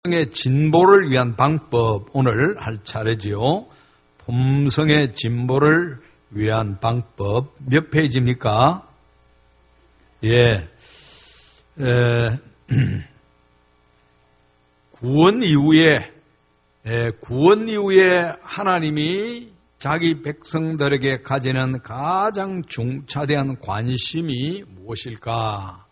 품성의 진보를 위한 방법 오늘 할 차례지요. 품성의 진보를 위한 방법 몇 페이지입니까? 구원 이후에 하나님이 자기 백성들에게 가지는 가장 중차대한 관심이 무엇일까?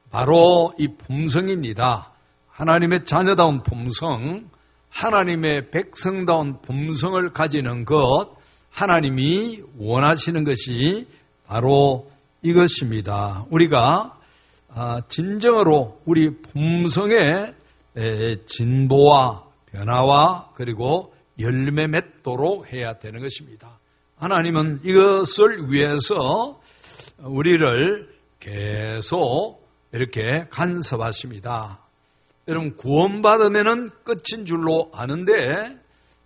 바로 이 품성입니다. 하나님의 자녀다운 품성, 하나님의 백성다운 품성을 가지는 것, 하나님이 원하시는 것이 바로 이것입니다. 우리가 진정으로 우리 품성의 진보와 변화와 그리고 열매 맺도록 해야 되는 것입니다. 하나님은 이것을 위해서 우리를 계속 이렇게 간섭하십니다. 여러분, 구원받으면 끝인 줄로 아는데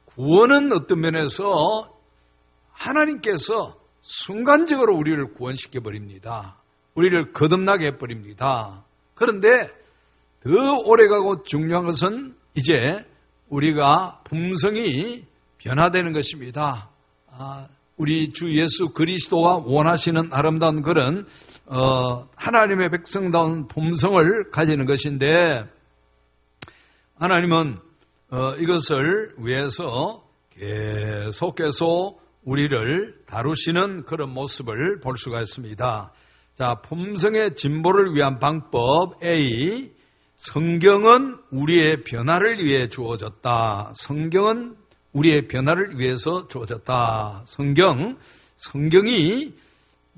구원은 어떤 면에서 하나님께서 순간적으로 우리를 구원시켜버립니다. 우리를 거듭나게 해버립니다. 그런데 더 오래가고 중요한 것은 이제 우리가 품성이 변화되는 것입니다. 우리 주 예수 그리스도가 원하시는 아름다운 그런 하나님의 백성다운 품성을 가지는 것인데 하나님은 이것을 위해서 계속 우리를 다루시는 그런 모습을 볼 수가 있습니다. 자, 품성의 진보를 위한 방법 A, 성경은 우리의 변화를 위해 주어졌다. 성경은 우리의 변화를 위해서 주어졌다. 성경이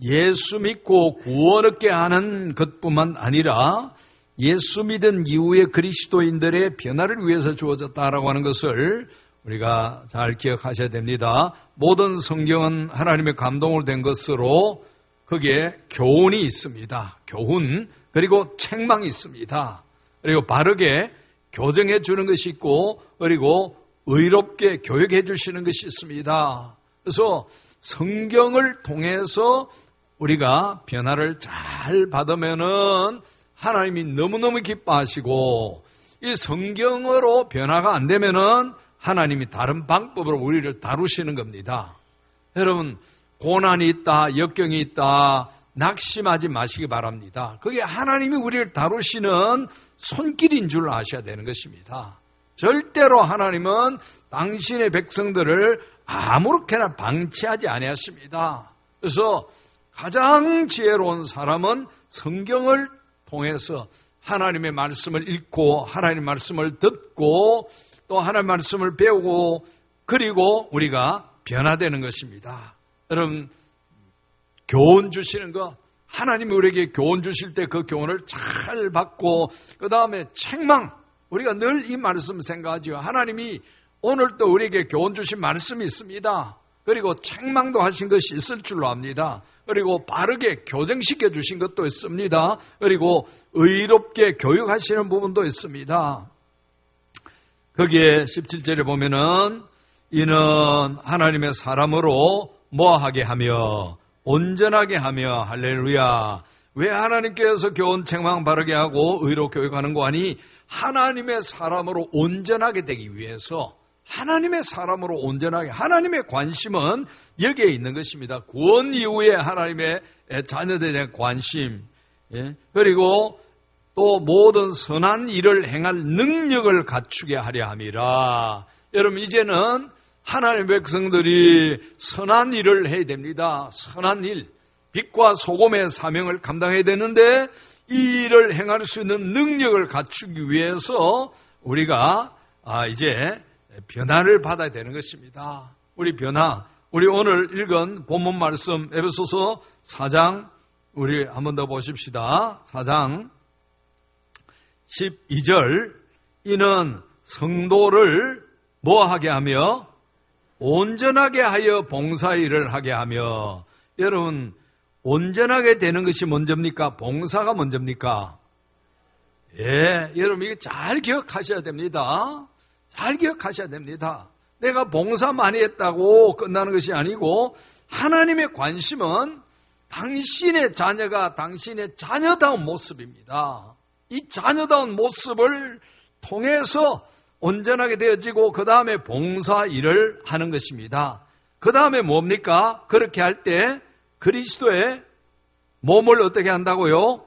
예수 믿고 구원 얻게 하는 것뿐만 아니라 예수 믿은 이후의 그리스도인들의 변화를 위해서 주어졌다라고 하는 것을 우리가 잘 기억하셔야 됩니다. 모든 성경은 하나님의 감동으로 된 것으로 거기에 교훈이 있습니다. 교훈, 그리고 책망이 있습니다. 그리고 바르게 교정해 주는 것이 있고 그리고 의롭게 교육해 주시는 것이 있습니다. 그래서 성경을 통해서 우리가 변화를 잘 받으면은 하나님이 너무너무 기뻐하시고 이 성경으로 변화가 안 되면은 하나님이 다른 방법으로 우리를 다루시는 겁니다. 여러분, 고난이 있다, 역경이 있다, 낙심하지 마시기 바랍니다. 그게 하나님이 우리를 다루시는 손길인 줄 아셔야 되는 것입니다. 절대로 하나님은 당신의 백성들을 아무렇게나 방치하지 아니하십니다. 그래서 가장 지혜로운 사람은 성경을 통해서 하나님의 말씀을 읽고 하나님의 말씀을 듣고 또 하나님의 말씀을 배우고 그리고 우리가 변화되는 것입니다. 여러분, 교훈 주시는 것, 하나님이 우리에게 교훈 주실 때 그 교훈을 잘 받고 그 다음에 책망, 우리가 늘 이 말씀 생각하죠. 하나님이 오늘도 우리에게 교훈 주신 말씀이 있습니다. 그리고 책망도 하신 것이 있을 줄로 압니다. 그리고 바르게 교정시켜 주신 것도 있습니다. 그리고 의롭게 교육하시는 부분도 있습니다. 거기에 17절에 보면은 이는 하나님의 사람으로 뭐하게 하며 온전하게 하며 할렐루야. 왜 하나님께서 교훈 책망 바르게 하고 의로 교육하는 거 아니? 하나님의 사람으로 온전하게 되기 위해서 하나님의 사람으로 온전하게, 하나님의 관심은 여기에 있는 것입니다. 구원 이후에 하나님의 자녀들에 대한 관심, 그리고 또 모든 선한 일을 행할 능력을 갖추게 하려 함이라. 여러분, 이제는 하나님의 백성들이 선한 일을 해야 됩니다. 선한 일, 빛과 소금의 사명을 감당해야 되는데 이 일을 행할 수 있는 능력을 갖추기 위해서 우리가 이제 변화를 받아야 되는 것입니다. 우리 오늘 읽은 본문 말씀 에베소서 4장 우리 한 번 더 보십시다. 4장 12절 이는 성도를 뭐하게 하며 온전하게 하여 봉사일을 하게 하며. 여러분, 온전하게 되는 것이 먼저입니까? 봉사가 먼저입니까? 여러분 이거 잘 기억하셔야 됩니다. 잘 기억하셔야 됩니다. 내가 봉사 많이 했다고 끝나는 것이 아니고 하나님의 관심은 당신의 자녀가 당신의 자녀다운 모습입니다. 이 자녀다운 모습을 통해서 온전하게 되어지고 그 다음에 봉사 일을 하는 것입니다. 그 다음에 뭡니까? 그렇게 할 때 그리스도의 몸을 어떻게 한다고요?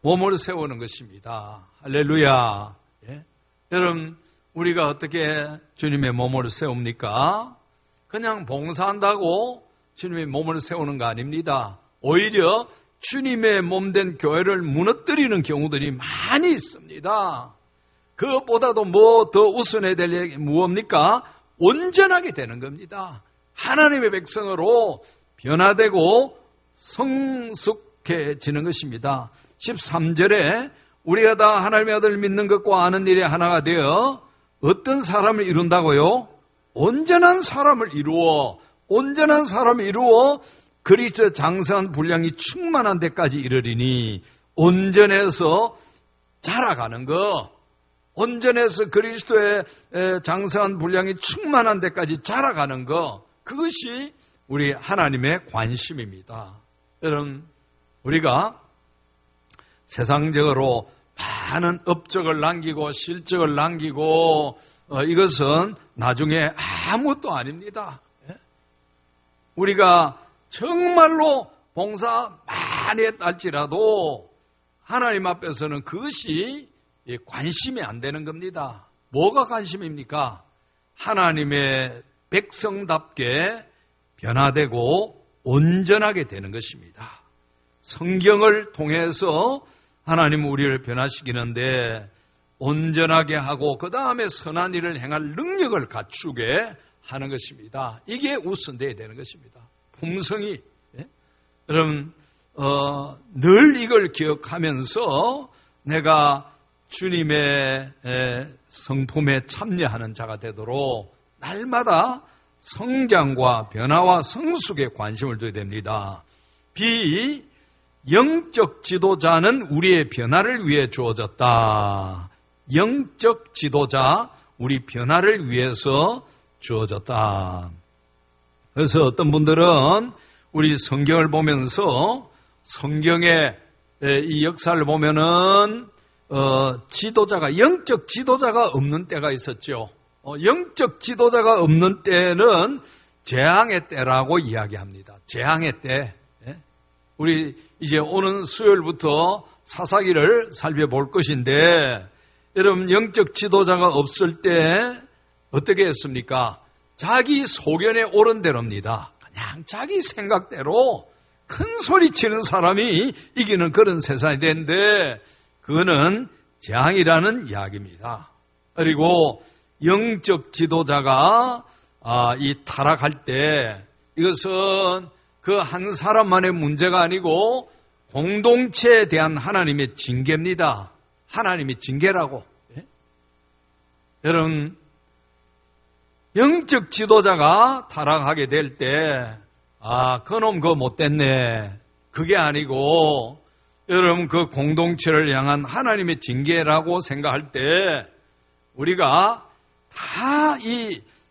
몸을 세우는 것입니다. 할렐루야. 예? 여러분, 우리가 어떻게 주님의 몸을 세웁니까? 그냥 봉사한다고 주님의 몸을 세우는 거 아닙니다. 오히려 주님의 몸된 교회를 무너뜨리는 경우들이 많이 있습니다. 그것보다도 뭐 더 우선해야 될 얘기 무엇입니까? 온전하게 되는 겁니다. 하나님의 백성으로 변화되고 성숙해지는 것입니다. 13절에 우리가 다 하나님의 아들을 믿는 것과 아는 일에 하나가 되어 어떤 사람을 이룬다고요? 온전한 사람을 이루어 그리스도의 장성한 분량이 충만한 데까지 이르리니 온전해서 자라가는 것, 온전해서 그리스도의 장성한 분량이 충만한 데까지 자라가는 것, 그것이 우리 하나님의 관심입니다. 여러분, 우리가 세상적으로 많은 업적을 남기고 실적을 남기고 이것은 나중에 아무것도 아닙니다. 우리가 정말로 봉사 많이 했다 할지라도 하나님 앞에서는 그것이 관심이 안 되는 겁니다. 뭐가 관심입니까? 하나님의 백성답게 변화되고 온전하게 되는 것입니다. 성경을 통해서 하나님은 우리를 변화시키는데 온전하게 하고 그 다음에 선한 일을 행할 능력을 갖추게 하는 것입니다. 이게 우선되어야 되는 것입니다. 품성이. 여러분 늘 이걸 기억하면서 내가 주님의 성품에 참여하는 자가 되도록 날마다 성장과 변화와 성숙에 관심을 둬야 됩니다. 영적 지도자는 우리의 변화를 위해 주어졌다. 영적 지도자, 우리 변화를 위해서 주어졌다. 그래서 어떤 분들은 우리 성경을 보면서 성경의 이 역사를 보면은 지도자가, 영적 지도자가 없는 때가 있었죠. 영적 지도자가 없는 때는 재앙의 때라고 이야기합니다. 재앙의 때. 우리 이제 오는 수요일부터 사사기를 살펴볼 것인데, 여러분 영적 지도자가 없을 때 어떻게 했습니까? 자기 소견에 옳은 대로입니다. 그냥 자기 생각대로 큰 소리 치는 사람이 이기는 그런 세상이 되는데 그거는 재앙이라는 이야기입니다. 그리고 영적 지도자가 이 타락할 때 이것은 그 한 사람만의 문제가 아니고 공동체에 대한 하나님의 징계입니다. 하나님의 징계라고. 여러분 영적 지도자가 타락하게 될 때 그놈 그거 못됐네. 그게 아니고 여러분 그 공동체를 향한 하나님의 징계라고 생각할 때 우리가 다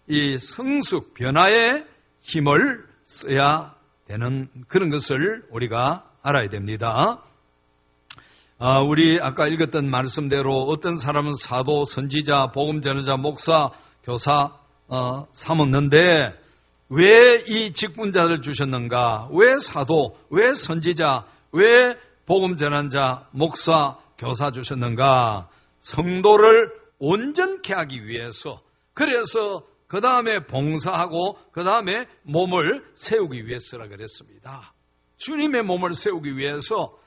이 성숙 변화의 힘을 써야 되는 그런 것을 우리가 알아야 됩니다. 우리 아까 읽었던 말씀대로 어떤 사람은 사도, 선지자, 복음 전하자, 목사, 교사 삼았는데 왜 이 직분자를 주셨는가? 왜 사도, 왜 선지자, 왜 복음 전하자, 목사, 교사 주셨는가? 성도를 온전케 하기 위해서, 그래서 그 다음에 봉사하고 그 다음에 몸을 세우기 위해서라 그랬습니다. 주님의 몸을 세우기 위해서.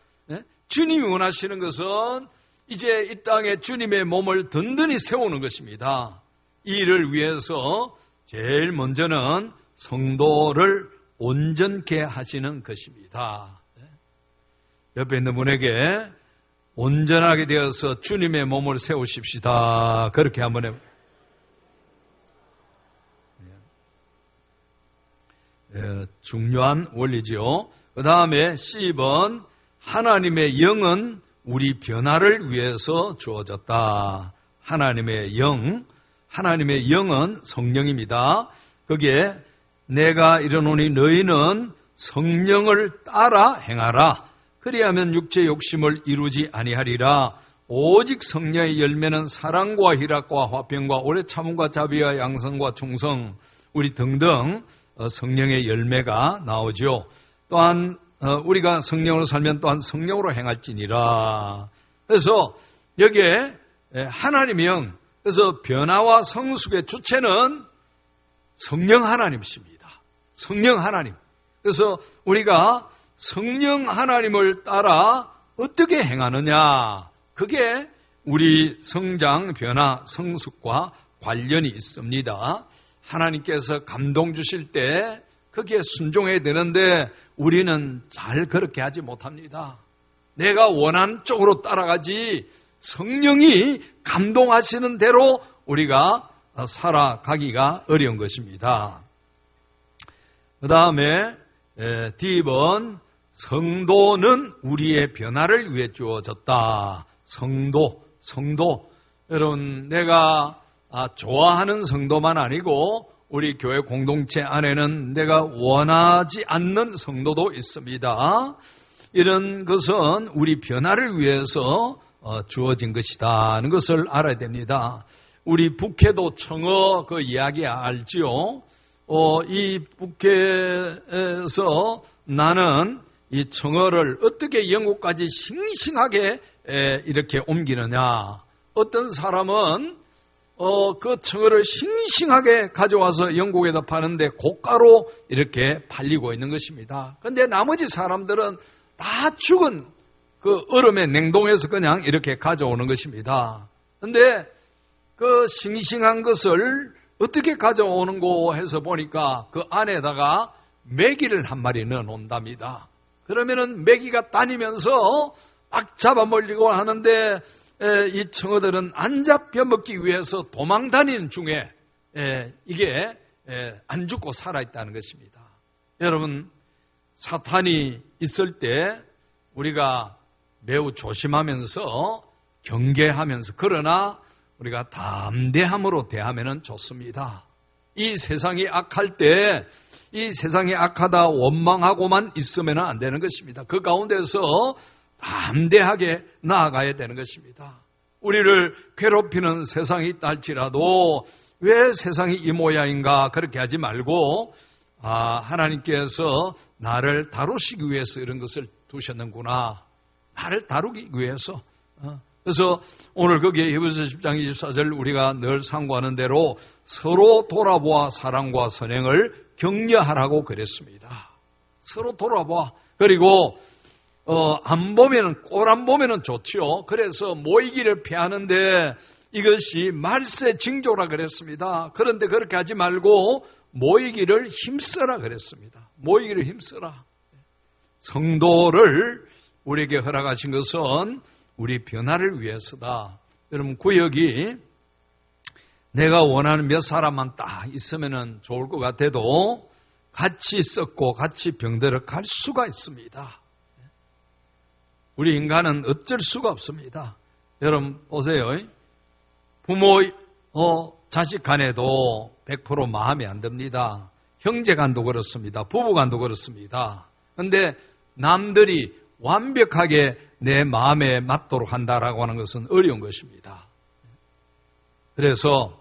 주님이 원하시는 것은 이제 이 땅에 주님의 몸을 든든히 세우는 것입니다. 이 일을 위해서 제일 먼저는 성도를 온전케 하시는 것입니다. 옆에 있는 분에게 온전하게 되어서 주님의 몸을 세우십시다. 그렇게 한번 해보세요. 중요한 원리죠. 그 다음에 C번, 하나님의 영은 우리 변화를 위해서 주어졌다. 하나님의 영, 하나님의 영은 성령입니다. 거기에 내가 이르노니 너희는 성령을 따라 행하라. 그리하면 육체 욕심을 이루지 아니하리라. 오직 성령의 열매는 사랑과 희락과 화평과 오래 참음과 자비와 양성과 충성 우리 등등 성령의 열매가 나오죠. 또한 우리가 성령으로 살면 또한 성령으로 행할지니라. 그래서 여기에 하나님의 영, 그래서 변화와 성숙의 주체는 성령 하나님이십니다. 성령 하나님. 그래서 우리가 성령 하나님을 따라 어떻게 행하느냐, 그게 우리 성장, 변화, 성숙과 관련이 있습니다. 하나님께서 감동 주실 때 거기에 순종해야 되는데 우리는 잘 그렇게 하지 못합니다. 내가 원하는 쪽으로 따라가지 성령이 감동하시는 대로 우리가 살아가기가 어려운 것입니다. 그 다음에 D번, 성도는 우리의 변화를 위해 주어졌다. 성도. 여러분, 내가 좋아하는 성도만 아니고 우리 교회 공동체 안에는 내가 원하지 않는 성도도 있습니다. 이런 것은 우리 변화를 위해서 주어진 것이다는 것을 알아야 됩니다. 우리 북해도 청어 그 이야기 알지요? 이 북해에서 나는 이 청어를 어떻게 영국까지 싱싱하게 이렇게 옮기느냐. 어떤 사람은 그 청어를 싱싱하게 가져와서 영국에다 파는데 고가로 이렇게 팔리고 있는 것입니다. 그런데 나머지 사람들은 다 죽은 그 얼음에 냉동해서 그냥 이렇게 가져오는 것입니다. 그런데 그 싱싱한 것을 어떻게 가져오는고 해서 보니까 그 안에다가 메기를 한 마리 넣어 놓는답니다. 그러면은 메기가 다니면서 막 잡아먹으려고 하는데 이 청어들은 안 잡혀 먹기 위해서 도망 다니는 중에 이게 안 죽고 살아있다는 것입니다. 여러분, 사탄이 있을 때 우리가 매우 조심하면서 경계하면서 그러나 우리가 담대함으로 대하면 좋습니다. 이 세상이 악할 때 이 세상이 악하다 원망하고만 있으면 안 되는 것입니다. 그 가운데서 담대하게 나아가야 되는 것입니다. 우리를 괴롭히는 세상이 있다 할지라도 왜 세상이 이 모양인가 그렇게 하지 말고 하나님께서 나를 다루시기 위해서 이런 것을 두셨는구나. 나를 다루기 위해서. 그래서 오늘 거기에 히브리서 10장 24절 우리가 늘 상고하는 대로 서로 돌아보아 사랑과 선행을 격려하라고 그랬습니다. 서로 돌아봐. 그리고 안 보면은 꼴 안 보면은 좋지요. 그래서 모이기를 피하는데 이것이 말세 징조라 그랬습니다. 그런데 그렇게 하지 말고 모이기를 힘써라 그랬습니다. 모이기를 힘써라. 성도를 우리에게 허락하신 것은 우리 변화를 위해서다. 여러분, 구역이 내가 원하는 몇 사람만 딱 있으면 좋을 것 같아도 같이 썩고 같이 병들어 갈 수가 있습니다. 우리 인간은 어쩔 수가 없습니다. 여러분 보세요. 부모, 자식 간에도 100% 마음에 안 듭니다. 형제 간도 그렇습니다. 부부 간도 그렇습니다. 그런데 남들이 완벽하게 내 마음에 맞도록 한다라고 하는 것은 어려운 것입니다. 그래서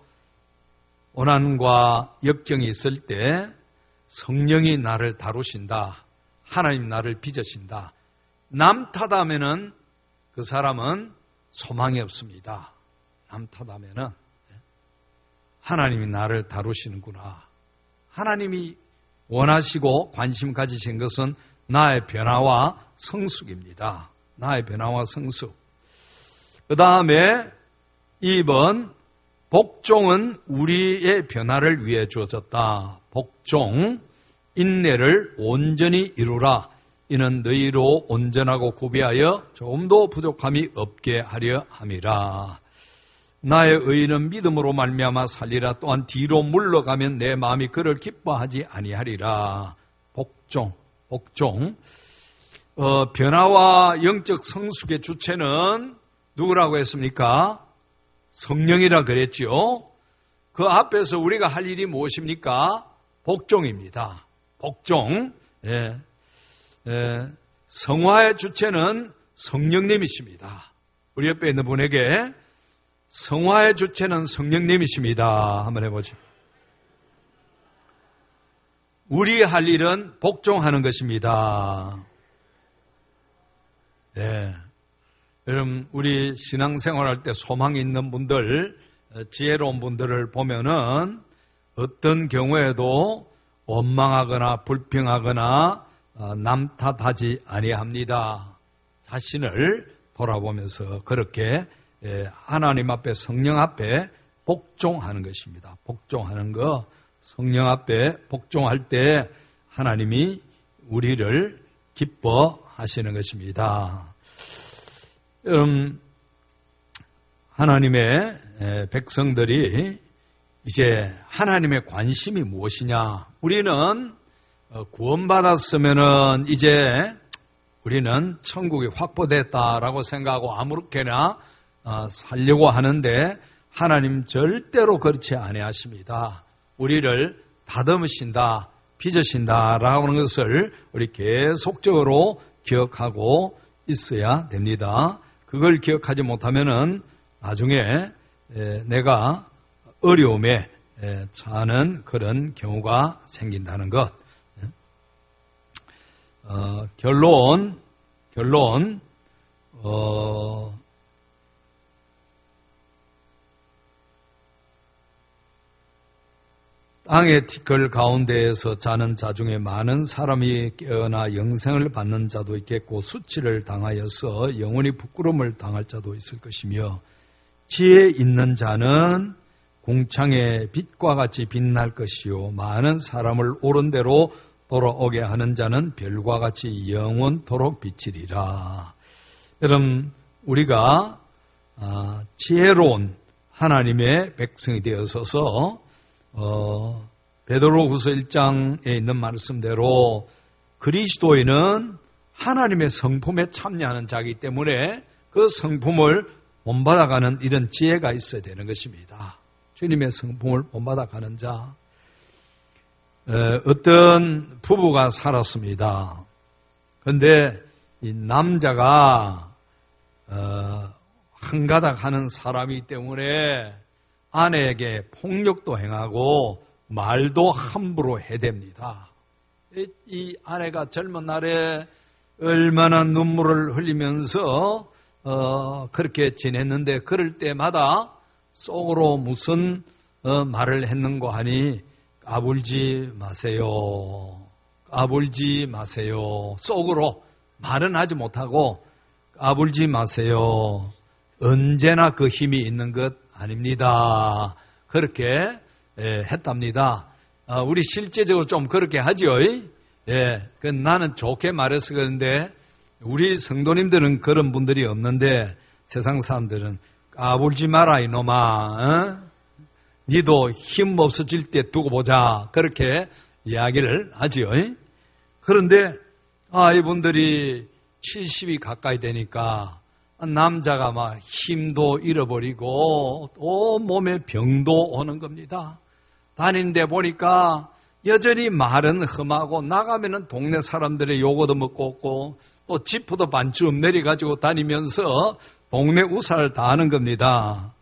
고난과 역경이 있을 때 성령이 나를 다루신다. 하나님 나를 빚으신다. 남 탓하면은 그 사람은 소망이 없습니다. 남 탓하면은 하나님이 나를 다루시는구나. 하나님이 원하시고 관심 가지신 것은 나의 변화와 성숙입니다. 나의 변화와 성숙. 그 다음에 2번, 복종은 우리의 변화를 위해 주어졌다. 복종, 인내를 온전히 이루라. 이는 너희로 온전하고 구비하여 조금도 부족함이 없게 하려 함이라. 나의 의인은 믿음으로 말미암아 살리라. 또한 뒤로 물러가면 내 마음이 그를 기뻐하지 아니하리라. 복종. 변화와 영적 성숙의 주체는 누구라고 했습니까? 성령이라 그랬죠. 그 앞에서 우리가 할 일이 무엇입니까? 복종입니다. 복종. 성화의 주체는 성령님이십니다. 우리 옆에 있는 분에게 성화의 주체는 성령님이십니다. 한번 해보죠. 우리 할 일은 복종하는 것입니다. 네. 여러분, 우리 신앙생활할 때 소망이 있는 분들, 지혜로운 분들을 보면은 어떤 경우에도 원망하거나 불평하거나 남 탓하지 아니합니다. 자신을 돌아보면서 그렇게 하나님 앞에, 성령 앞에 복종하는 것입니다. 복종하는 거, 성령 앞에 복종할 때 하나님이 우리를 기뻐하시는 것입니다. 하나님의 백성들이 이제 하나님의 관심이 무엇이냐? 우리는 구원받았으면은 이제 우리는 천국이 확보됐다라고 생각하고 아무렇게나 살려고 하는데 하나님 절대로 그렇지 아니하십니다. 우리를 다듬으신다, 빚으신다라고 하는 것을 우리 계속적으로 기억하고 있어야 됩니다. 그걸 기억하지 못하면은 나중에 내가 어려움에 처하는 그런 경우가 생긴다는 것. 결론, 땅의 티끌 가운데에서 자는 자 중에 많은 사람이 깨어나 영생을 받는 자도 있겠고 수치를 당하여서 영원히 부끄러움을 당할 자도 있을 것이며 지혜 있는 자는 궁창의 빛과 같이 빛날 것이요 많은 사람을 옳은 대로 돌아오게 하는 자는 별과 같이 영원토록 비치리라. 여러분, 우리가 지혜로운 하나님의 백성이 되어서서 베드로후서 1장에 있는 말씀대로 그리스도인은 하나님의 성품에 참여하는 자이기 때문에 그 성품을 본받아가는 이런 지혜가 있어야 되는 것입니다. 주님의 성품을 본받아가는 자. 어떤 부부가 살았습니다. 그런데 이 남자가 한가닥 하는 사람이기 때문에 아내에게 폭력도 행하고 말도 함부로 해댑니다. 이 아내가 젊은 날에 얼마나 눈물을 흘리면서 그렇게 지냈는데 그럴 때마다 속으로 무슨 말을 했는고 하니 까불지 마세요. 까불지 마세요. 속으로 말은 하지 못하고 까불지 마세요. 언제나 그 힘이 있는 것 아닙니다. 그렇게 했답니다. 우리 실제적으로 좀 그렇게 하죠. 그 나는 좋게 말해서 그런데 우리 성도님들은 그런 분들이 없는데 세상 사람들은 까불지 마라 이놈아. 니도 힘 없어질 때 두고 보자. 그렇게 이야기를 하지요. 그런데 이분들이 70이 가까이 되니까 남자가 막 힘도 잃어버리고 또 몸에 병도 오는 겁니다. 다니는데 보니까 여전히 말은 험하고 나가면은 동네 사람들의 욕도 먹고 없고 또 지프도 반쯤 내려가지고 다니면서 동네 우살을 다 하는 겁니다.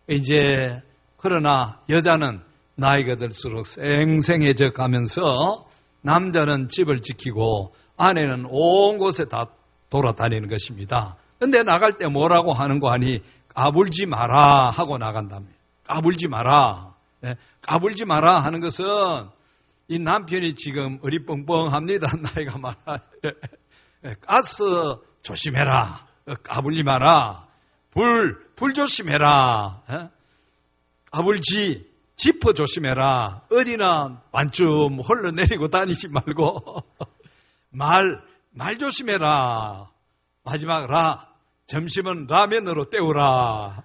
이제 그러나 여자는 나이가 들수록 생생해져 가면서 남자는 집을 지키고 아내는 온 곳에 다 돌아다니는 것입니다. 근데 나갈 때 뭐라고 하는 거 하니 까불지 마라 하고 나간다며. 까불지 마라. 까불지 마라 하는 것은 이 남편이 지금 어리뻥뻥합니다. 나이가 많아. 가스 조심해라. 까불지 마라. 불 조심해라. 까불지 지퍼 조심해라. 어디나 반쯤 흘러내리고 다니지 말고 말 조심해라. 마지막 점심은 라면으로 때우라.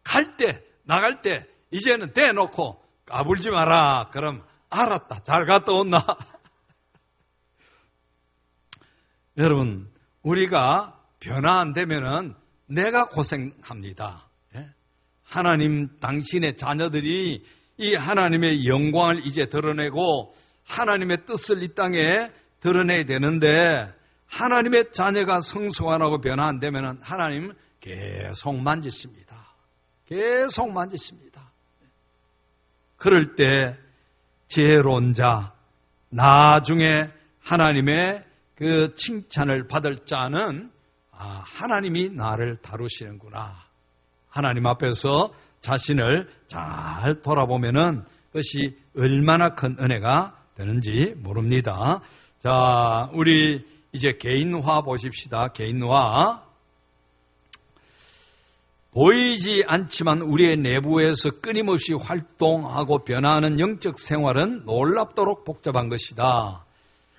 갈 때, 나갈 때, 이제는 대놓고 까불지 마라. 그럼 알았다. 잘 갔다 온나. 여러분, 우리가 변화 안 되면은 내가 고생합니다. 하나님 당신의 자녀들이 이 하나님의 영광을 이제 드러내고 하나님의 뜻을 이 땅에 드러내야 되는데 하나님의 자녀가 성숙하고 변화 안 되면 하나님 계속 만지십니다. 계속 만지십니다. 그럴 때 지혜로운 자, 나중에 하나님의 그 칭찬을 받을 자는 하나님이 나를 다루시는구나. 하나님 앞에서 자신을 잘 돌아보면은 그것이 얼마나 큰 은혜가 되는지 모릅니다. 자, 우리 이제 개인화 보십시다. 개인화. 보이지 않지만 우리의 내부에서 끊임없이 활동하고 변화하는 영적 생활은 놀랍도록 복잡한 것이다.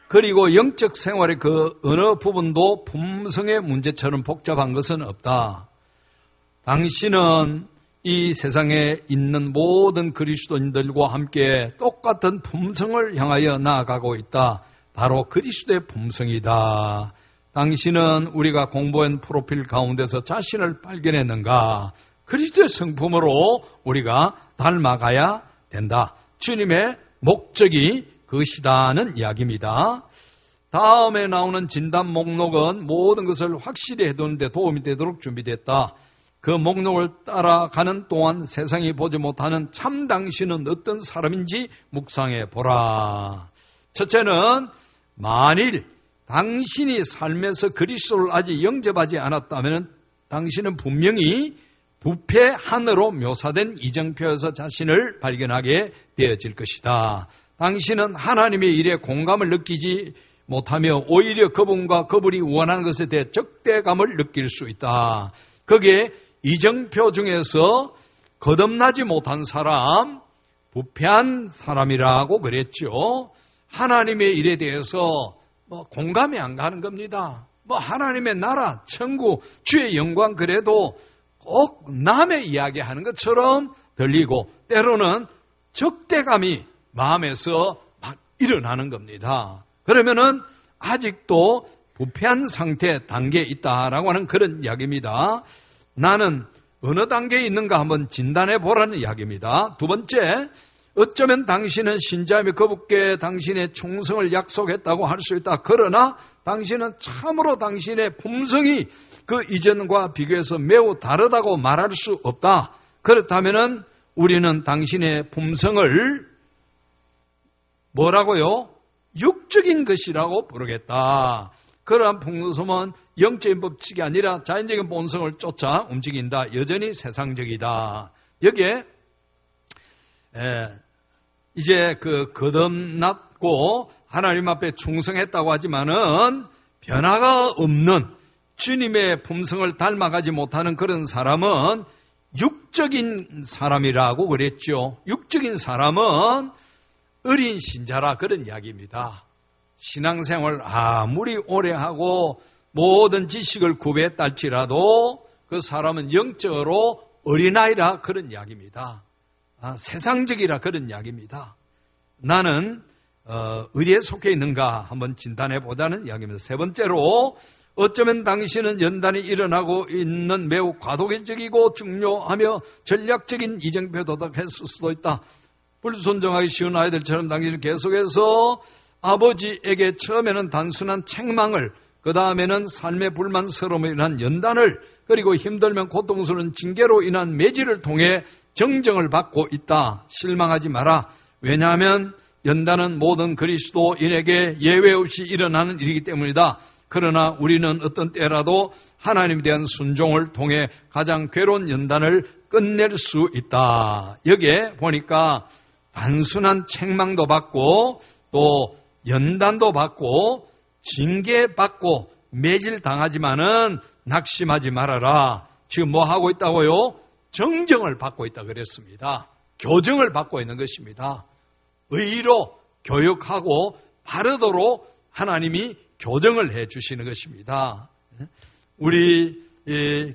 그리고 영적 생활의 그 어느 부분도 품성의 문제처럼 복잡한 것은 없다. 당신은 이 세상에 있는 모든 그리스도인들과 함께 똑같은 품성을 향하여 나아가고 있다. 바로 그리스도의 품성이다. 당신은 우리가 공부한 프로필 가운데서 자신을 발견했는가? 그리스도의 성품으로 우리가 닮아가야 된다. 주님의 목적이 그것이다는 이야기입니다. 다음에 나오는 진단 목록은 모든 것을 확실히 해두는데 도움이 되도록 준비됐다. 그 목록을 따라가는 동안 세상이 보지 못하는 참 당신은 어떤 사람인지 묵상해 보라. 첫째는 만일 당신이 삶에서 그리스도를 아직 영접하지 않았다면 당신은 분명히 부패한으로 묘사된 이정표에서 자신을 발견하게 되어질 것이다. 당신은 하나님의 일에 공감을 느끼지 못하며 오히려 그분과 그분이 원하는 것에 대해 적대감을 느낄 수 있다. 거기에 이정표 중에서 거듭나지 못한 사람, 부패한 사람이라고 그랬죠. 하나님의 일에 대해서 공감이 안 가는 겁니다. 하나님의 나라, 천국, 주의 영광 그래도 꼭 남의 이야기하는 것처럼 들리고 때로는 적대감이 마음에서 막 일어나는 겁니다. 그러면은 아직도 부패한 상태 단계에 있다라고 하는 그런 이야기입니다. 나는 어느 단계에 있는가 한번 진단해 보라는 이야기입니다. 두 번째, 어쩌면 당신은 신자이며 그분께 당신의 충성을 약속했다고 할 수 있다. 그러나 당신은 참으로 당신의 품성이 그 이전과 비교해서 매우 다르다고 말할 수 없다. 그렇다면은 우리는 당신의 품성을 뭐라고요? 육적인 것이라고 부르겠다. 그러한 풍성은 영적인 법칙이 아니라 자연적인 본성을 쫓아 움직인다. 여전히 세상적이다. 여기에 이제 거듭났고 하나님 앞에 충성했다고 하지만은 변화가 없는 주님의 품성을 닮아가지 못하는 그런 사람은 육적인 사람이라고 그랬죠. 육적인 사람은 어린 신자라 그런 이야기입니다. 신앙생활 아무리 오래 하고 모든 지식을 구비했다 할지라도 그 사람은 영적으로 어린아이라 그런 이야기입니다. 세상적이라 그런 이야기입니다. 나는 어디에 속해 있는가 한번 진단해 보자는 이야기입니다. 세 번째로 어쩌면 당신은 연단이 일어나고 있는 매우 과도기적이고 중요하며 전략적인 이정표에 도달했을 수도 있다. 불순종하기 쉬운 아이들처럼 당신은 계속해서 아버지에게 처음에는 단순한 책망을, 그 다음에는 삶의 불만스러움으로 인한 연단을, 그리고 힘들면 고통스러운 징계로 인한 매질을 통해 정정을 받고 있다. 실망하지 마라. 왜냐하면 연단은 모든 그리스도인에게 예외 없이 일어나는 일이기 때문이다. 그러나 우리는 어떤 때라도 하나님에 대한 순종을 통해 가장 괴로운 연단을 끝낼 수 있다. 여기에 보니까 단순한 책망도 받고 또 연단도 받고 징계받고 매질당하지만은 낙심하지 말아라. 지금 뭐 하고 있다고요? 정정을 받고 있다 그랬습니다. 교정을 받고 있는 것입니다. 의로 교육하고 바르도록 하나님이 교정을 해 주시는 것입니다. 우리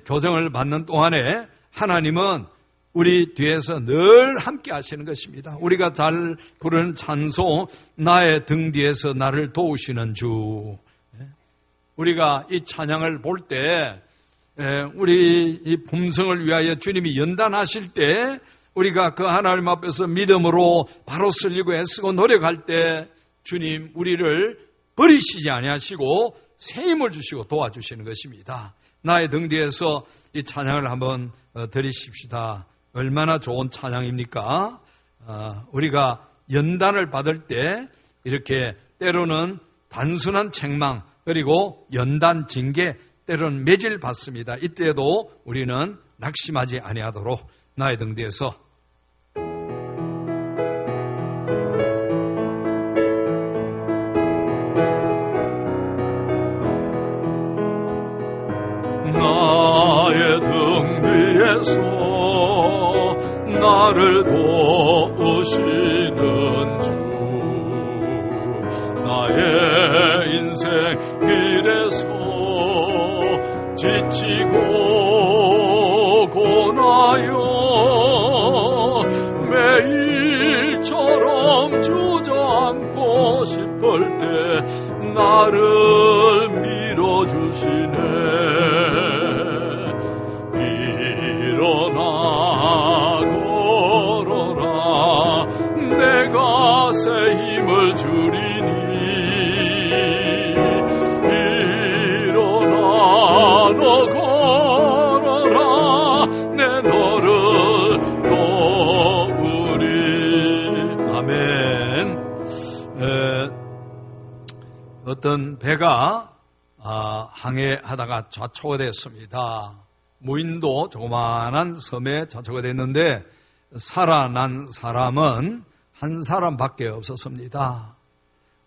교정을 받는 동안에 하나님은 우리 뒤에서 늘 함께 하시는 것입니다. 우리가 잘 부르는 찬송, 나의 등 뒤에서 나를 도우시는 주. 우리가 이 찬양을 볼 때 우리 이 품성을 위하여 주님이 연단하실 때 우리가 그 하나님 앞에서 믿음으로 바로 쓰려고 애쓰고 노력할 때 주님 우리를 버리시지 아니하시고 새 힘을 주시고 도와주시는 것입니다. 나의 등 뒤에서 이 찬양을 한번 드리십시다. 얼마나 좋은 찬양입니까? 우리가 연단을 받을 때 이렇게 때로는 단순한 책망 그리고 연단 징계 때로는 매질 받습니다. 이때에도 우리는 낙심하지 아니하도록 나의 등 뒤에서 나의 등 뒤에서 나를 도우시는 주 나의 인생 길에서 지치고 고나여 매일처럼 주저앉고 싶을 때 나를 밀어주시네. 일어나 걸어라 내가 새 힘을 주리니 일어나 너 걸어라 내 너를 도우리. 아멘. 어떤 배가 항해하다가 좌초가 됐습니다. 무인도 조그마한 섬에 좌초가 됐는데 살아난 사람은 한 사람밖에 없었습니다.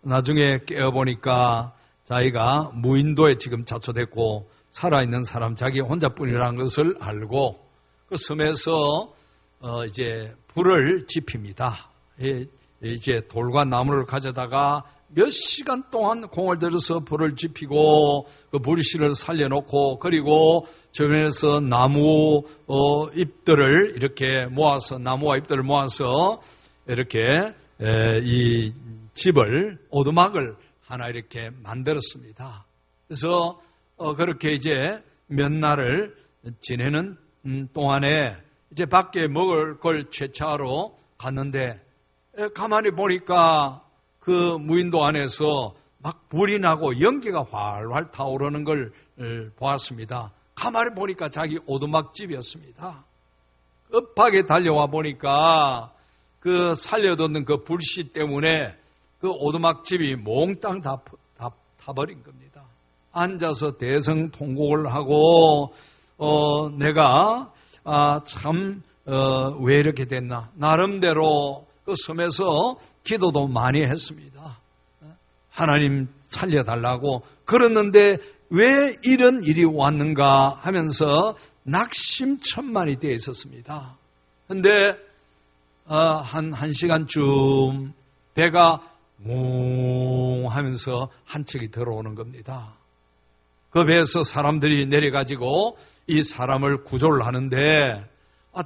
나중에 깨어보니까 자기가 무인도에 지금 좌초됐고 살아있는 사람 자기 혼자뿐이라는 것을 알고 그 섬에서 이제 불을 지핍니다. 이제 돌과 나무를 가져다가 몇 시간 동안 공을 들여서 불을 지피고 그 불씨를 살려놓고 그리고 주변에서 나무 잎들을 이렇게 모아서 나무와 잎들을 모아서 이렇게 이 집을 오두막을 하나 이렇게 만들었습니다. 그래서 그렇게 이제 몇 날을 지내는 동안에 이제 밖에 먹을 걸 채취하러 갔는데 가만히 보니까 그 무인도 안에서 막 불이 나고 연기가 활활 타오르는 걸 보았습니다. 가만히 보니까 자기 오두막집이었습니다. 급하게 달려와 보니까 그 살려뒀는 그 불씨 때문에 그 오두막집이 몽땅 다 타버린 겁니다. 앉아서 대성통곡을 하고 내가 참 왜 이렇게 됐나 나름대로 그 섬에서 기도도 많이 했습니다. 하나님 살려달라고 그랬는데 왜 이런 일이 왔는가 하면서 낙심천만이 되어 있었습니다. 그런데 한 시간쯤 배가 뭉 하면서 한 척이 들어오는 겁니다. 그 배에서 사람들이 내려가지고 이 사람을 구조를 하는데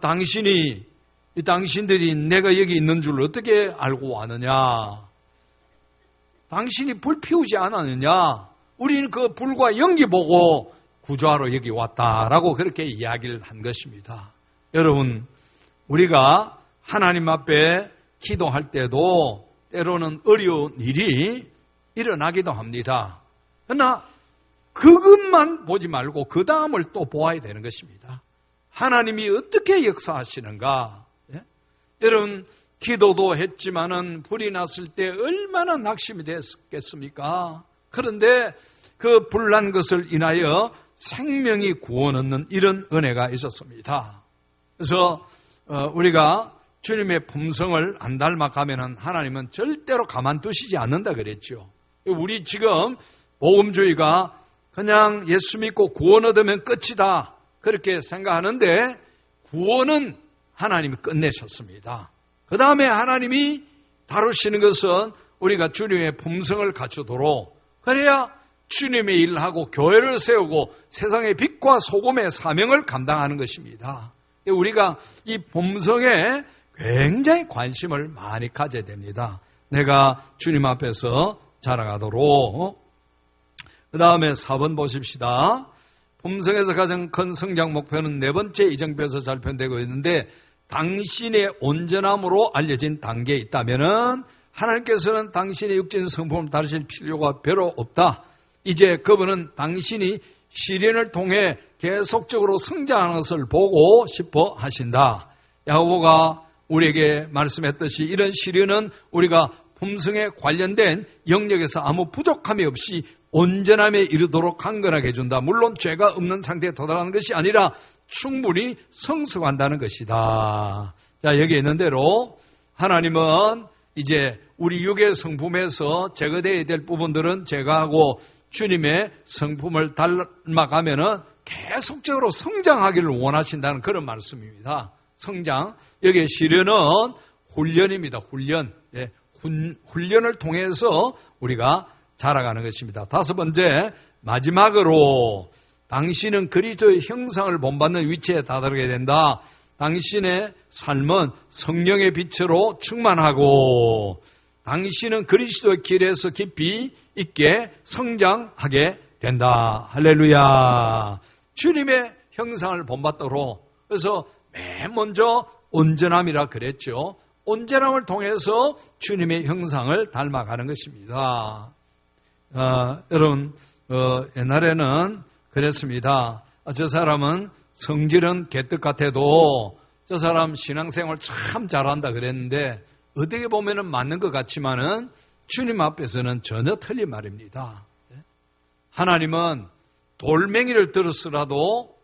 당신들이 내가 여기 있는 줄 어떻게 알고 왔느냐? 당신이 불 피우지 않았느냐? 우리는 그 불과 연기 보고 구조하러 여기 왔다라고 그렇게 이야기를 한 것입니다. 여러분, 우리가 하나님 앞에 기도할 때도 때로는 어려운 일이 일어나기도 합니다. 그러나 그것만 보지 말고 그 다음을 또 보아야 되는 것입니다. 하나님이 어떻게 역사하시는가? 예? 여러분, 기도도 했지만은 불이 났을 때 얼마나 낙심이 됐겠습니까? 그런데 그 불난 것을 인하여 생명이 구원 얻는 이런 은혜가 있었습니다. 그래서 우리가 주님의 품성을 안 닮아가면은 하나님은 절대로 가만두시지 않는다 그랬죠. 우리 지금 복음주의가 그냥 예수 믿고 구원 얻으면 끝이다 그렇게 생각하는데 구원은 하나님이 끝내셨습니다. 그 다음에 하나님이 다루시는 것은 우리가 주님의 품성을 갖추도록 그래야 주님의 일을 하고 교회를 세우고 세상의 빛과 소금의 사명을 감당하는 것입니다. 우리가 이 품성에 굉장히 관심을 많이 가져야 됩니다. 내가 주님 앞에서 자라가도록. 그 다음에 4번 보십시다. 품성에서 가장 큰 성장 목표는 네 번째 이정표에서 잘 표현되고 있는데 당신의 온전함으로 알려진 단계에 있다면은 하나님께서는 당신의 육체인 성품을 다루실 필요가 별로 없다. 이제 그분은 당신이 시련을 통해 계속적으로 성장하는 것을 보고 싶어 하신다. 야고보가 우리에게 말씀했듯이 이런 시련은 우리가 품성에 관련된 영역에서 아무 부족함이 없이 온전함에 이르도록 강건하게 해준다. 물론 죄가 없는 상태에 도달하는 것이 아니라 충분히 성숙한다는 것이다. 자, 여기 있는 대로 하나님은 이제 우리 육의 성품에서 제거되어야 될 부분들은 제거하고 주님의 성품을 닮아가면은 계속적으로 성장하기를 원하신다는 그런 말씀입니다. 성장. 여기에 시련은 훈련입니다. 훈련. 예, 훈련을 통해서 우리가 자라가는 것입니다. 다섯 번째, 마지막으로 당신은 그리스도의 형상을 본받는 위치에 다다르게 된다. 당신의 삶은 성령의 빛으로 충만하고 당신은 그리스도의 길에서 깊이 있게 성장하게 된다. 할렐루야. 주님의 형상을 본받도록. 그래서 맨 먼저 온전함이라 그랬죠. 온전함을 통해서 주님의 형상을 닮아가는 것입니다. 여러분, 옛날에는 그랬습니다. 저 사람은 성질은 개떡 같아도 저 사람 신앙생활 참 잘한다 그랬는데 어떻게 보면은 맞는 것 같지만은 주님 앞에서는 전혀 틀린 말입니다. 하나님은 돌멩이를 들었으라도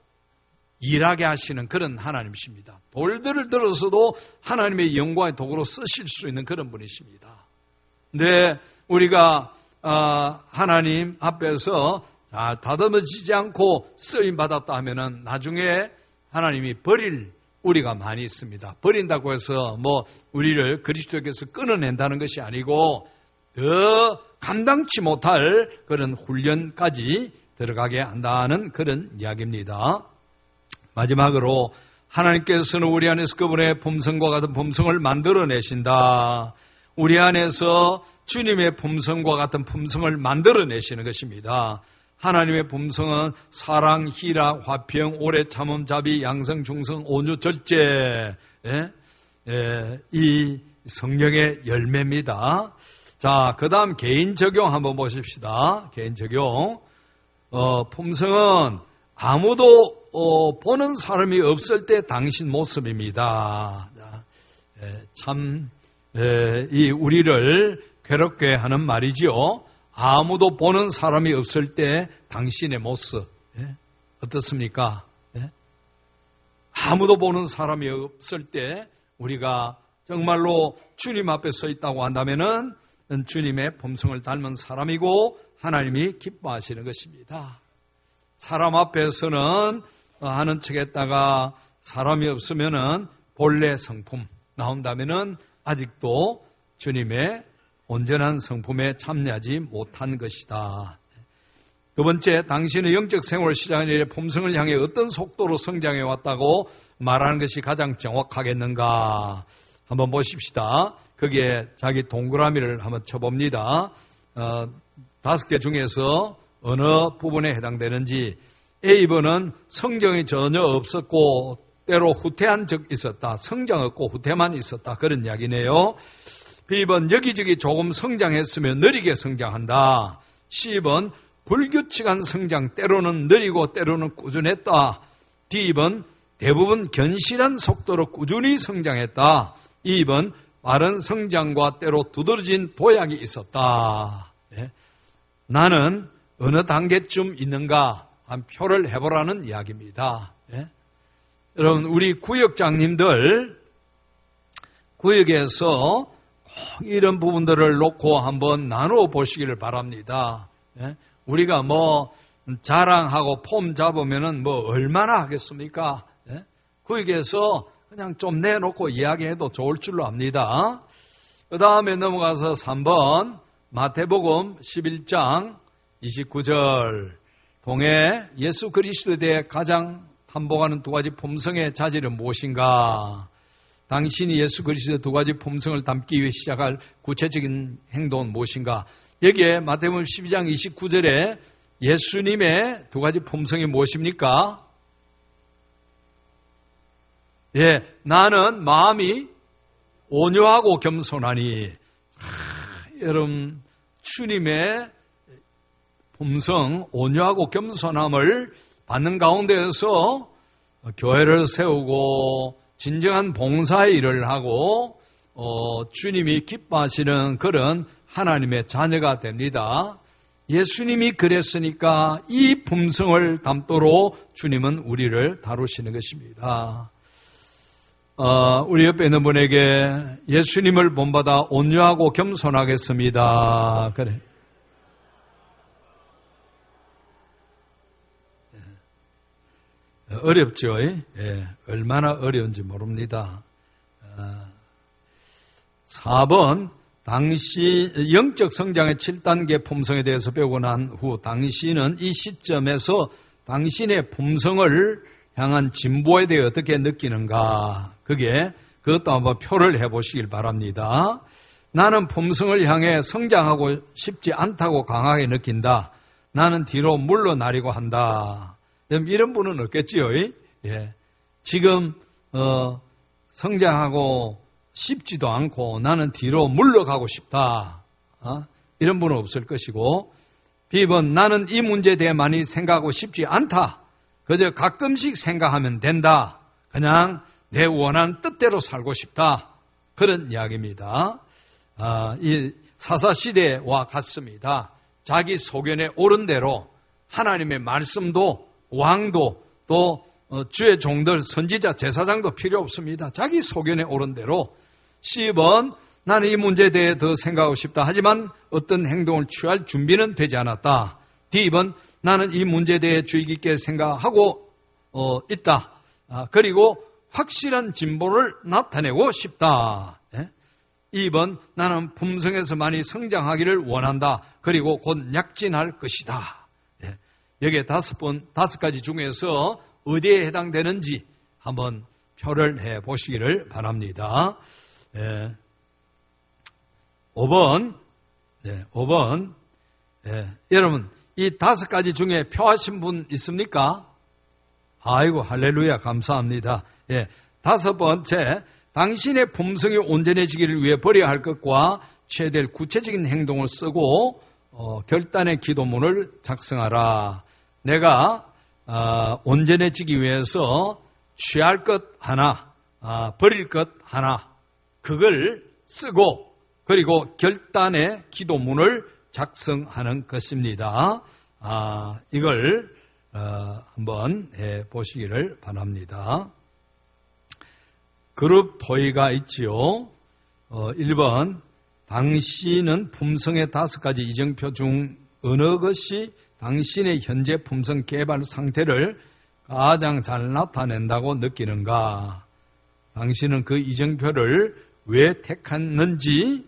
일하게 하시는 그런 하나님이십니다. 돌들을 들어서도 하나님의 영광의 도구로 쓰실 수 있는 그런 분이십니다. 근데 우리가 하나님 앞에서 다듬어지지 않고 쓰임 받았다 하면은 나중에 하나님이 버릴 우리가 많이 있습니다. 버린다고 해서 뭐 우리를 그리스도께서 끊어낸다는 것이 아니고 더 감당치 못할 그런 훈련까지 들어가게 한다는 그런 이야기입니다. 마지막으로 하나님께서는 우리 안에서 그분의 품성과 같은 품성을 만들어내신다. 우리 안에서 주님의 품성과 같은 품성을 만들어내시는 것입니다. 하나님의 품성은 사랑, 희락, 화평, 오래 참음, 자비, 양성, 중성, 온유, 절제. 이 성령의 열매입니다. 자, 그 다음 개인 적용 한번 보십시다. 개인 적용. 품성은 아무도 보는 사람이 없을 때 당신 모습입니다. 참, 이 우리를 괴롭게 하는 말이지요. 아무도 보는 사람이 없을 때 당신의 모습. 어떻습니까? 아무도 보는 사람이 없을 때 우리가 정말로 주님 앞에 서 있다고 한다면은 주님의 품성을 닮은 사람이고 하나님이 기뻐하시는 것입니다. 사람 앞에서는 하는 척 했다가 사람이 없으면은 본래 성품 나온다면은 아직도 주님의 온전한 성품에 참여하지 못한 것이다. 두 번째, 당신의 영적 생활을 시작한 이래 품성을 향해 어떤 속도로 성장해 왔다고 말하는 것이 가장 정확하겠는가? 한번 보십시다. 거기에 자기 동그라미를 한번 쳐봅니다. 5개 중에서 어느 부분에 해당되는지. A번은 성장이 전혀 없었고 때로 후퇴한 적 있었다. 성장 없고 후퇴만 있었다. 그런 이야기네요. B번 여기저기 조금 성장했으면 느리게 성장한다. C번 불규칙한 성장, 때로는 느리고 때로는 꾸준했다. D번 대부분 견실한 속도로 꾸준히 성장했다. E번 빠른 성장과 때로 두드러진 도약이 있었다. 나는 어느 단계쯤 있는가 한 표를 해보라는 이야기입니다. 여러분, 우리 구역장님들 구역에서 이런 부분들을 놓고 한번 나누어 보시기를 바랍니다. 우리가 뭐 자랑하고 폼 잡으면은 뭐 얼마나 하겠습니까? 구역에서 그냥 좀 내놓고 이야기해도 좋을 줄로 압니다. 그 다음에 넘어가서 3번 마태복음 11장 29절 동해 예수 그리스도에 대해 가장 탐복하는 두 가지 품성의 자질은 무엇인가? 당신이 예수 그리스도의 두 가지 품성을 담기 위해 시작할 구체적인 행동은 무엇인가? 여기에 마태복음 12장 29절에 예수님의 두 가지 품성이 무엇입니까? 나는 마음이 온유하고 겸손하니. 여러분 주님의 품성, 온유하고 겸손함을 받는 가운데에서 교회를 세우고 진정한 봉사의 일을 하고 주님이 기뻐하시는 그런 하나님의 자녀가 됩니다. 예수님이 그랬으니까 이 품성을 담도록 주님은 우리를 다루시는 것입니다. 우리 옆에 있는 분에게 예수님을 본받아 온유하고 겸손하겠습니다. 그래. 어렵죠? 예, 얼마나 어려운지 모릅니다. 4번, 영적 성장의 7단계 품성에 대해서 배우고 난 후 당신은 이 시점에서 당신의 품성을 향한 진보에 대해 어떻게 느끼는가? 그것도 한번 표를 해보시길 바랍니다. 나는 품성을 향해 성장하고 싶지 않다고 강하게 느낀다. 나는 뒤로 물러나려고 한다. 이런 분은 없겠지요. 예. 지금 성장하고 싶지도 않고 나는 뒤로 물러가고 싶다. 이런 분은 없을 것이고, B번 나는 이 문제에 대해 많이 생각하고 싶지 않다. 그저 가끔씩 생각하면 된다. 그냥 내 원하는 뜻대로 살고 싶다. 그런 이야기입니다. 이 사사시대와 같습니다. 자기 소견에 옳은 대로 하나님의 말씀도 왕도 또 주의 종들 선지자 제사장도 필요 없습니다. 자기 소견에 옳은 대로. C번 나는 이 문제에 대해 더 생각하고 싶다. 하지만 어떤 행동을 취할 준비는 되지 않았다. D번 나는 이 문제에 대해 주의 깊게 생각하고 있다. 그리고 확실한 진보를 나타내고 싶다. 2번 나는 품성에서 많이 성장하기를 원한다. 그리고 곧 약진할 것이다. 여기에 5가지 중에서 어디에 해당되는지 한번 표를 해 보시기를 바랍니다. 5번. 여러분, 이 5가지 중에 표하신 분 있습니까? 아이고, 할렐루야, 감사합니다. 5번째, 당신의 품성이 온전해지기를 위해 버려야 할 것과 취해야 될 구체적인 행동을 쓰고 결단의 기도문을 작성하라. 내가 온전해지기 위해서 취할 것 하나, 버릴 것 하나, 그걸 쓰고 그리고 결단의 기도문을 작성하는 것입니다. 이걸 한번 해보시기를 바랍니다. 그룹 토의가 있지요. 1번, 당신은 품성의 5가지 이정표 중 어느 것이 당신의 현재 품성 개발 상태를 가장 잘 나타낸다고 느끼는가? 당신은 그 이정표를 왜 택했는지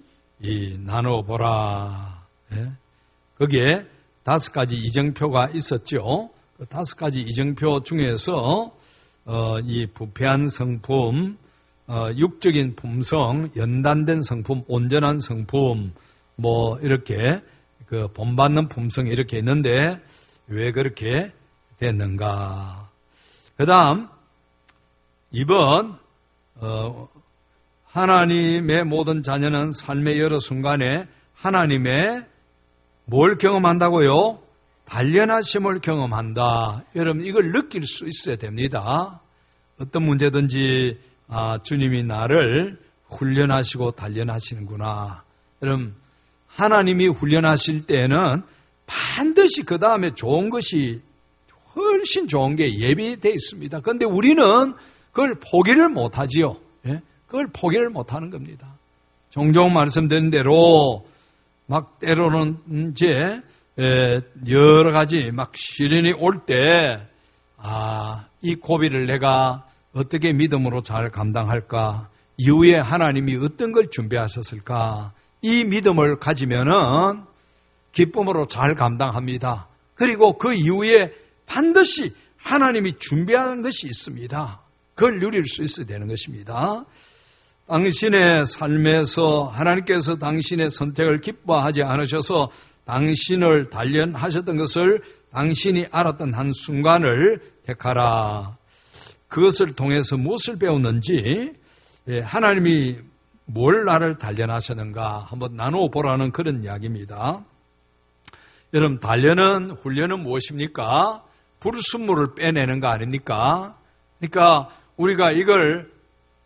나눠보라. 거기에 5가지 이정표가 있었죠. 그 5가지 이정표 중에서 이 부패한 성품, 육적인 품성, 연단된 성품, 온전한 성품, 이렇게 그 본받는 품성이 이렇게 있는데 왜 그렇게 됐는가? 그 다음 2번 하나님의 모든 자녀는 삶의 여러 순간에 하나님의 뭘 경험한다고요? 단련하심을 경험한다. 여러분 이걸 느낄 수 있어야 됩니다. 어떤 문제든지 주님이 나를 훈련하시고 단련하시는구나. 여러분 하나님이 훈련하실 때는 반드시 그 다음에 좋은 것이 훨씬 좋은 게 예비되어 있습니다. 그런데 우리는 그걸 포기를 못하지요. 그걸 포기를 못하는 겁니다. 종종 말씀드린 대로 막 때로는 이제 여러 가지 막 시련이 올 때 이 고비를 내가 어떻게 믿음으로 잘 감당할까? 이후에 하나님이 어떤 걸 준비하셨을까? 이 믿음을 가지면은 기쁨으로 잘 감당합니다. 그리고 그 이후에 반드시 하나님이 준비한 것이 있습니다. 그걸 누릴 수 있어야 되는 것입니다. 당신의 삶에서 하나님께서 당신의 선택을 기뻐하지 않으셔서 당신을 단련하셨던 것을 당신이 알았던 한 순간을 택하라. 그것을 통해서 무엇을 배웠는지, 하나님이 뭘 나를 단련하셨는가 한번 나누어 보라는 그런 이야기입니다. 여러분, 훈련은 무엇입니까? 불순물을 빼내는 거 아닙니까? 그러니까 우리가 이걸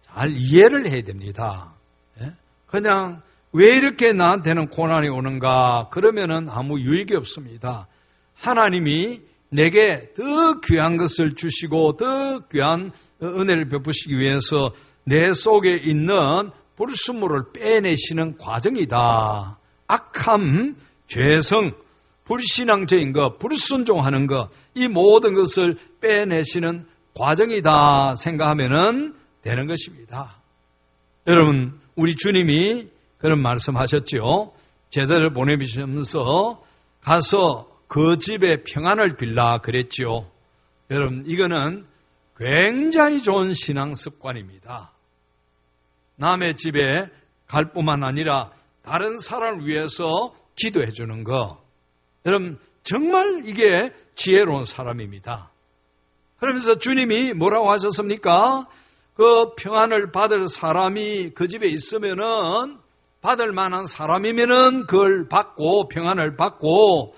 잘 이해를 해야 됩니다. 그냥 왜 이렇게 나한테는 고난이 오는가? 그러면은 아무 유익이 없습니다. 하나님이 내게 더 귀한 것을 주시고 더 귀한 은혜를 베푸시기 위해서 내 속에 있는 불순물을 빼내시는 과정이다. 악함, 죄성, 불신앙적인 것, 불순종하는 것, 이 모든 것을 빼내시는 과정이다 생각하면 되는 것입니다. 여러분, 우리 주님이 그런 말씀하셨죠. 제자를 보내시면서 가서 그 집에 평안을 빌라 그랬죠. 여러분, 이거는 굉장히 좋은 신앙 습관입니다. 남의 집에 갈 뿐만 아니라 다른 사람을 위해서 기도해 주는 거. 여러분, 정말 이게 지혜로운 사람입니다. 그러면서 주님이 뭐라고 하셨습니까? 그 평안을 받을 사람이 그 집에 있으면은, 받을 만한 사람이면은 그걸 받고 평안을 받고,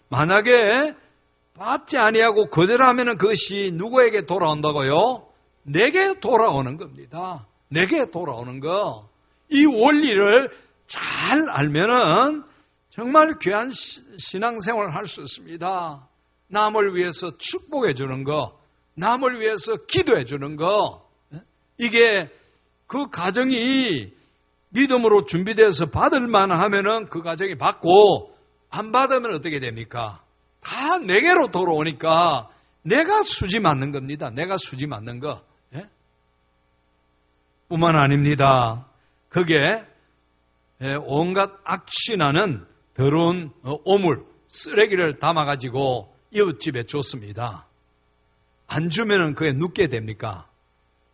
만약에 받지 아니하고 거절하면은 그것이 누구에게 돌아온다고요? 내게 돌아오는 겁니다. 내게 돌아오는 거. 이 원리를 잘 알면은 정말 귀한 신앙생활을 할 수 있습니다. 남을 위해서 축복해 주는 거, 남을 위해서 기도해 주는 거, 이게 그 가정이 믿음으로 준비돼서 받을 만하면은 그 가정이 받고, 안 받으면 어떻게 됩니까? 다 내게로 돌아오니까 내가 수지 맞는 겁니다. 내가 수지 맞는 거. 뿐만 아닙니다. 그게 온갖 악취나는 더러운 오물, 쓰레기를 담아가지고 이웃집에 줬습니다. 안 주면은 그게 눕게 됩니까?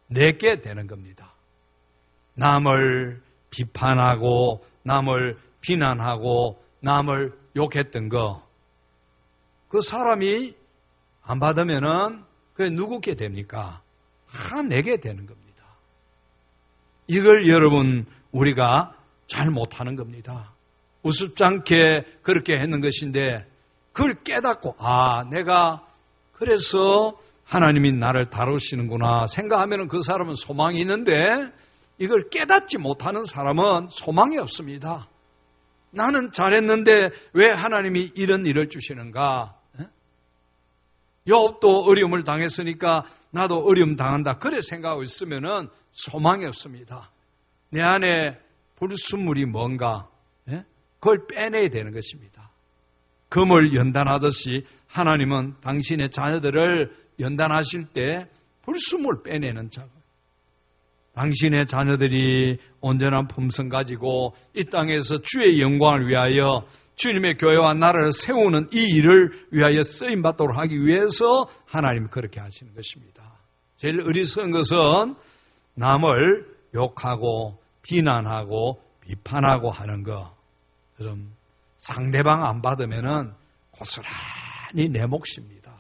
내게 되는 겁니다. 남을 비판하고, 남을 비난하고, 남을 욕했던 거, 그 사람이 안 받으면은 그게 누구게 됩니까? 다 내게 되는 겁니다. 이걸 여러분, 우리가 잘 못하는 겁니다. 우습지 않게 그렇게 했는 것인데, 그걸 깨닫고, 내가 그래서 하나님이 나를 다루시는구나 생각하면 그 사람은 소망이 있는데, 이걸 깨닫지 못하는 사람은 소망이 없습니다. 나는 잘했는데 왜 하나님이 이런 일을 주시는가? 욥도 어려움을 당했으니까 나도 어려움 당한다. 그래 생각하고 있으면은 소망이 없습니다. 내 안에 불순물이 뭔가, 그걸 빼내야 되는 것입니다. 금을 연단하듯이 하나님은 당신의 자녀들을 연단하실 때 불순물 빼내는 작업. 당신의 자녀들이 온전한 품성 가지고 이 땅에서 주의 영광을 위하여 주님의 교회와 나라를 세우는 이 일을 위하여 쓰임받도록 하기 위해서 하나님이 그렇게 하시는 것입니다. 제일 어리석은 것은 남을 욕하고 비난하고 비판하고 하는 거. 그럼 상대방 안 받으면은 고스란히 내 몫입니다.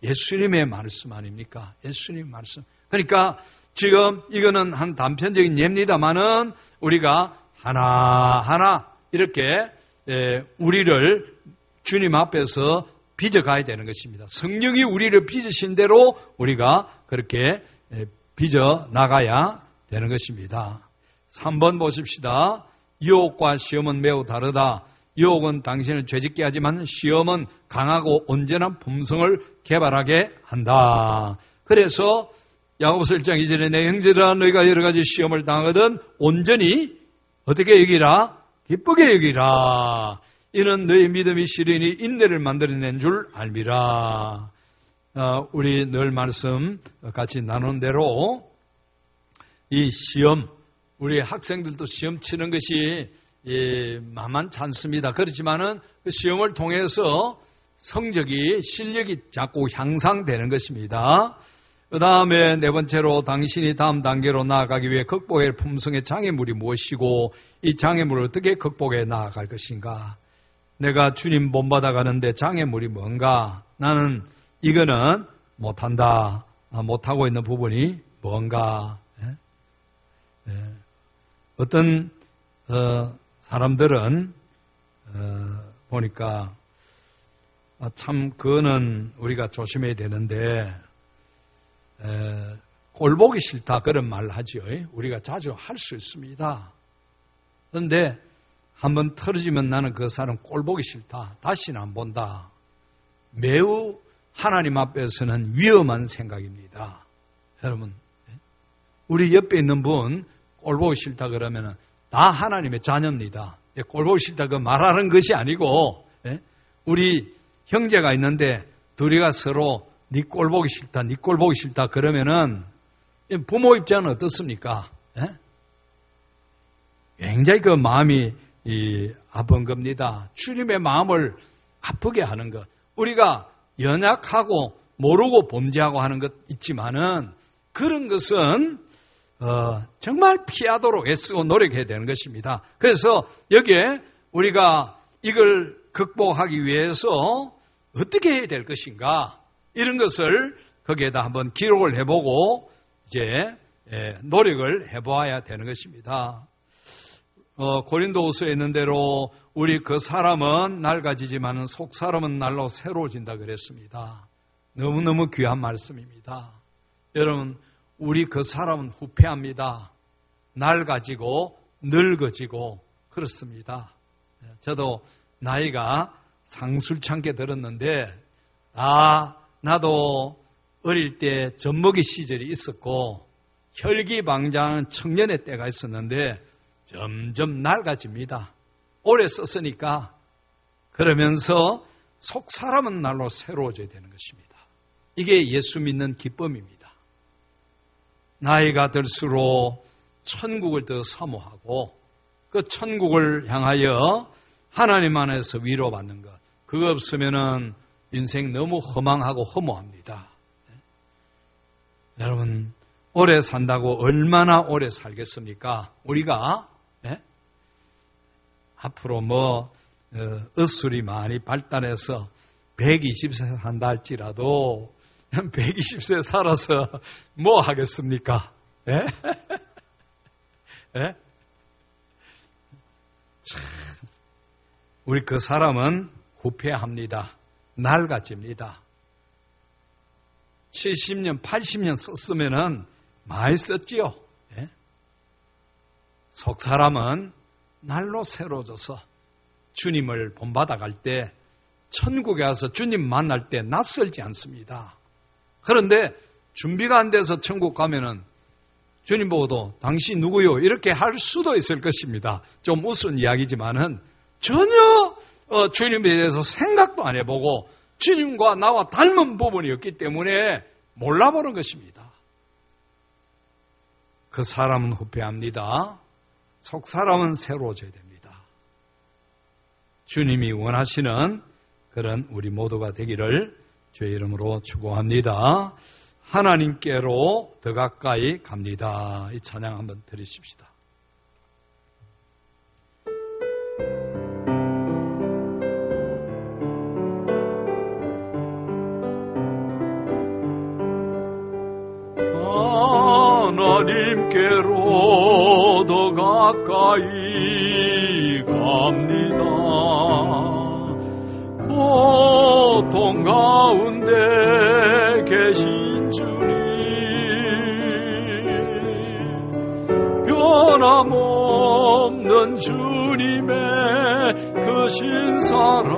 예수님의 말씀 아닙니까? 예수님 말씀. 그러니까 지금 이거는 한 단편적인 예입니다만은 우리가 하나하나 이렇게 우리를 주님 앞에서 빚어가야 되는 것입니다. 성령이 우리를 빚으신 대로 우리가 그렇게 빚어 나가야 되는 것입니다. 3번 보십시다. 유혹과 시험은 매우 다르다. 유혹은 당신을 죄짓게 하지만 시험은 강하고 온전한 품성을 개발하게 한다. 그래서 야고보서 1장 2절에 내 형제들아 너희가 여러 가지 시험을 당하거든 온전히 어떻게 여기라? 기쁘게 여기라. 이는 너희 믿음이 실인이 인내를 만들어낸 줄 알미라. 우리 늘 말씀 같이 나눈 대로 이 시험, 우리 학생들도 시험 치는 것이 만만치 않습니다. 그렇지만은 그 시험을 통해서 성적이, 실력이 자꾸 향상되는 것입니다. 그 다음에 네 번째로 당신이 다음 단계로 나아가기 위해 극복해야 할 품성의 장애물이 무엇이고 이 장애물을 어떻게 극복해 나아갈 것인가. 내가 주님 본받아 가는데 장애물이 뭔가. 나는 이거는 못한다. 못하고 있는 부분이 뭔가. 어떤 사람들은 보니까 참 그거는 우리가 조심해야 되는데 꼴 보기 싫다 그런 말 하죠. 우리가 자주 할 수 있습니다. 그런데 한번 틀어지면 나는 그 사람 꼴 보기 싫다. 다시는 안 본다. 매우 하나님 앞에서는 위험한 생각입니다. 여러분, 우리 옆에 있는 분 꼴 보기 싫다 그러면 다 하나님의 자녀입니다. 꼴 보기 싫다 그 말하는 것이 아니고 우리 형제가 있는데 둘이가 서로 네 꼴 보기 싫다, 네 꼴 보기 싫다 그러면은 부모 입장은 어떻습니까? 굉장히 그 마음이 아픈 겁니다. 주님의 마음을 아프게 하는 것. 우리가 연약하고 모르고 범죄하고 하는 것 있지만은 그런 것은 정말 피하도록 애쓰고 노력해야 되는 것입니다. 그래서 여기에 우리가 이걸 극복하기 위해서 어떻게 해야 될 것인가 이런 것을 거기에다 한번 기록을 해보고 이제 노력을 해보아야 되는 것입니다. 고린도후서에 있는 대로 우리 그 사람은 낡아지지만 속 사람은 날로 새로워진다 그랬습니다. 너무너무 귀한 말씀입니다. 여러분, 우리 그 사람은 후패합니다. 낡아지고 늙어지고 그렇습니다. 저도 나이가 상술찮게 들었는데 나도 어릴 때 젖먹이 시절이 있었고 혈기방장한 청년의 때가 있었는데 점점 낡아집니다. 오래 썼으니까. 그러면서 속 사람은 날로 새로워져야 되는 것입니다. 이게 예수 믿는 기쁨입니다. 나이가 들수록 천국을 더 사모하고 그 천국을 향하여 하나님 안에서 위로받는 것. 그거 없으면은 인생 너무 허망하고 허무합니다. 여러분, 오래 산다고 얼마나 오래 살겠습니까? 우리가 앞으로 의술이 많이 발달해서 120세 산다 할지라도 120세 살아서 뭐 하겠습니까? 참, 우리 그 사람은 후패합니다. 낡아집니다. 70년, 80년 썼으면은 많이 썼지요. 속 사람은 날로 새로워져서 주님을 본받아 갈 때 천국에 가서 주님 만날 때 낯설지 않습니다. 그런데 준비가 안 돼서 천국 가면은 주님 보고도 당신 누구요? 이렇게 할 수도 있을 것입니다. 좀 우스운 이야기지만은 전혀 주님에 대해서 생각도 안 해보고 주님과 나와 닮은 부분이 없기 때문에 몰라보는 것입니다. 그 사람은 후패합니다. 속 사람은 새로워져야 됩니다. 주님이 원하시는 그런 우리 모두가 되기를 주의 이름으로 축원합니다. 하나님께로 더 가까이 갑니다. 이 찬양 한번 드리십시다. 하나님께로 더 가까이 갑니다. 고통 가운데 계신 주님, 변함없는 주님의 크신 사랑,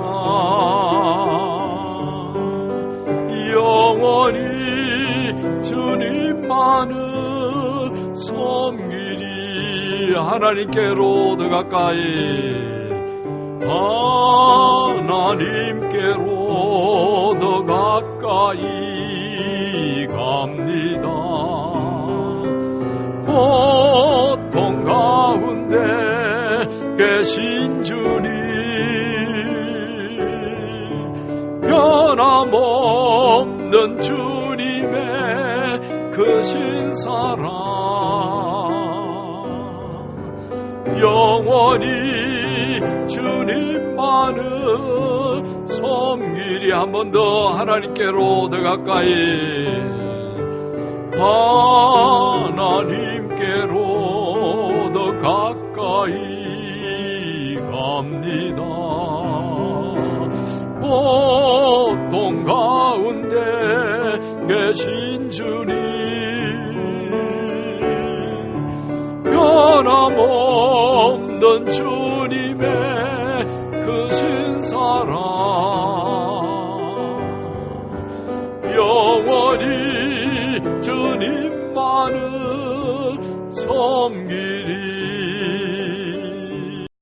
영원히 주님만을 섬기리. 하나님께로 더 가까이, 하나님께로 더 가까이 갑니다. 고통 가운데 계신 주님, 변함없는 주님의 크신 사랑, 영원히 주님만을 섬기리. 한 번 더 하나님께로 더 가까이, 하나님께로 더 가까이 갑니다. 고통 가운데 계신 주님, 변함없는 주님의 크신 사랑 영원히 주님만을 섬기리.